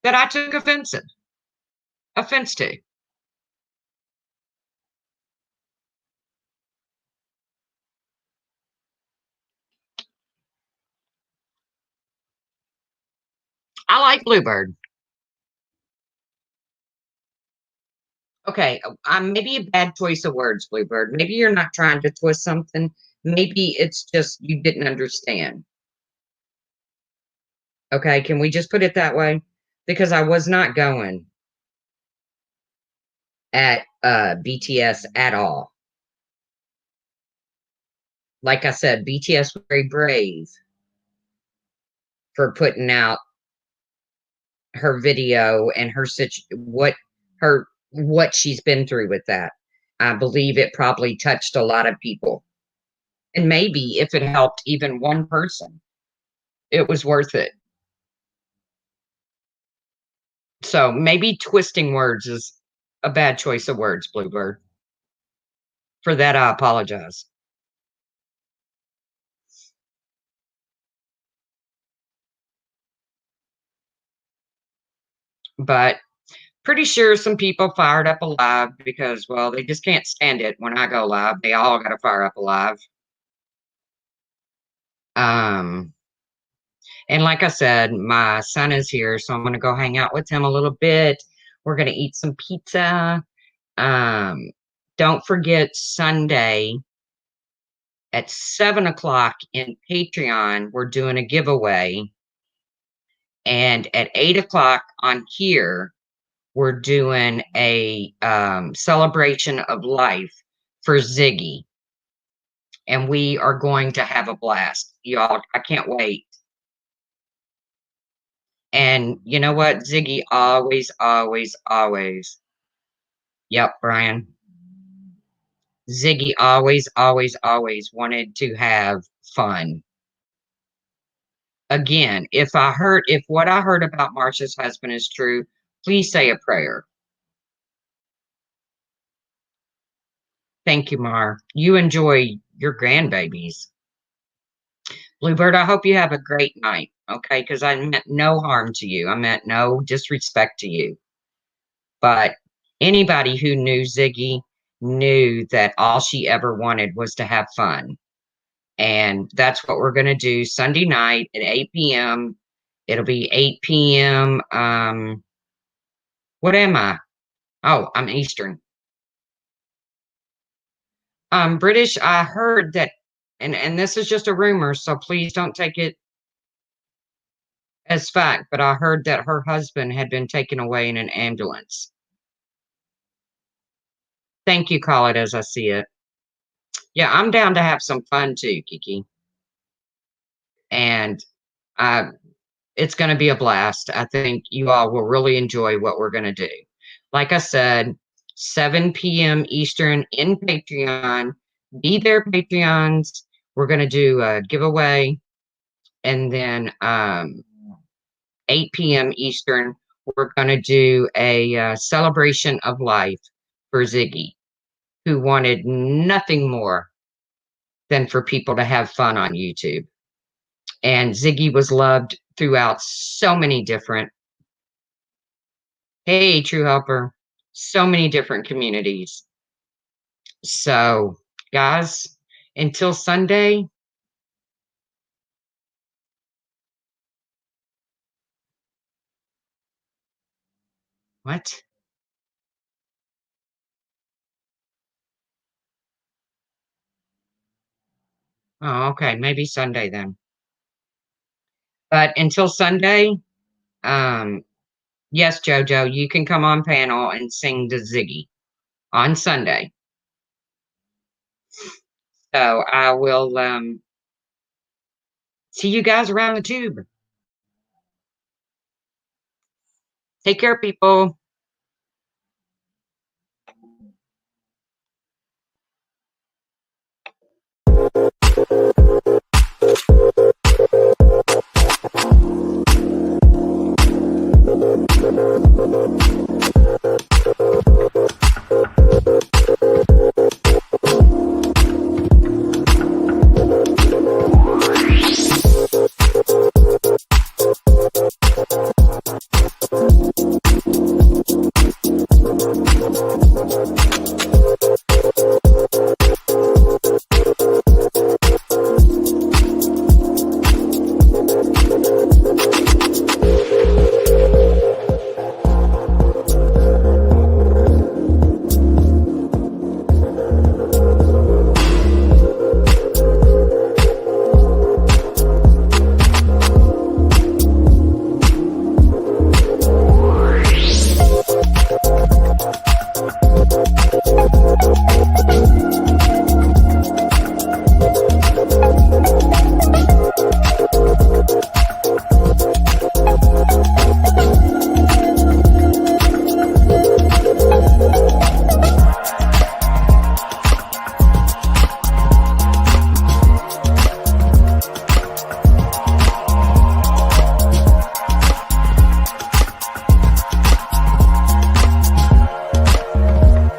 that I took offense to. I like Bluebird. Okay, maybe a bad choice of words, Bluebird. Maybe you're not trying to twist something. Maybe it's just you didn't understand. Okay, can we just put it that way? Because I was not going at BTS at all. Like I said, BTS was very brave for putting out her video and what she's been through with that. I believe it probably touched a lot of people. And maybe if it helped even one person, it was worth it. So maybe twisting words is a bad choice of words, Bluebird. For that, I apologize. But pretty sure some people fired up alive because, well, they just can't stand it when I go live. They all got to fire up alive. Um, and like I said, my son is here, so I'm going to go hang out with him a little bit. We're going to eat some pizza. Um, don't forget Sunday at 7 o'clock in Patreon, we're doing a giveaway. And at 8 o'clock on here, we're doing a celebration of life for Ziggy. And we are going to have a blast. Y'all, I can't wait. And you know what? Ziggy always, always, always. Yep, Brian. Ziggy always, always, always wanted to have fun. Again, if what I heard about Marsha's husband is true, please say a prayer. Thank you, Mar. You enjoy your grandbabies. Bluebird, I hope you have a great night, okay? Because I meant no harm to you. I meant no disrespect to you. But anybody who knew Ziggy knew that all she ever wanted was to have fun. And that's what we're going to do Sunday night at 8 p.m. It'll be 8 p.m. What am I? Oh, I'm Eastern. British, I heard that, and this is just a rumor, so please don't take it as fact, but I heard that her husband had been taken away in an ambulance. Thank you, call it as I see it. Yeah, I'm down to have some fun too, Kiki. And uh, it's going to be a blast. I think you all will really enjoy what we're going to do. Like I said, 7 p.m. Eastern in Patreon. Be there, Patreons. We're going to do a giveaway. And then 8 p.m. Eastern, we're going to do a celebration of life for Ziggy, who wanted nothing more than for people to have fun on YouTube. And Ziggy was loved throughout so many different, hey, True Helper, so many different communities. So, guys, until Sunday, what? Oh, okay, maybe Sunday then. But until Sunday, um, yes, JoJo, you can come on panel and sing to Ziggy on Sunday. So I will see you guys around the tube. Take care, people.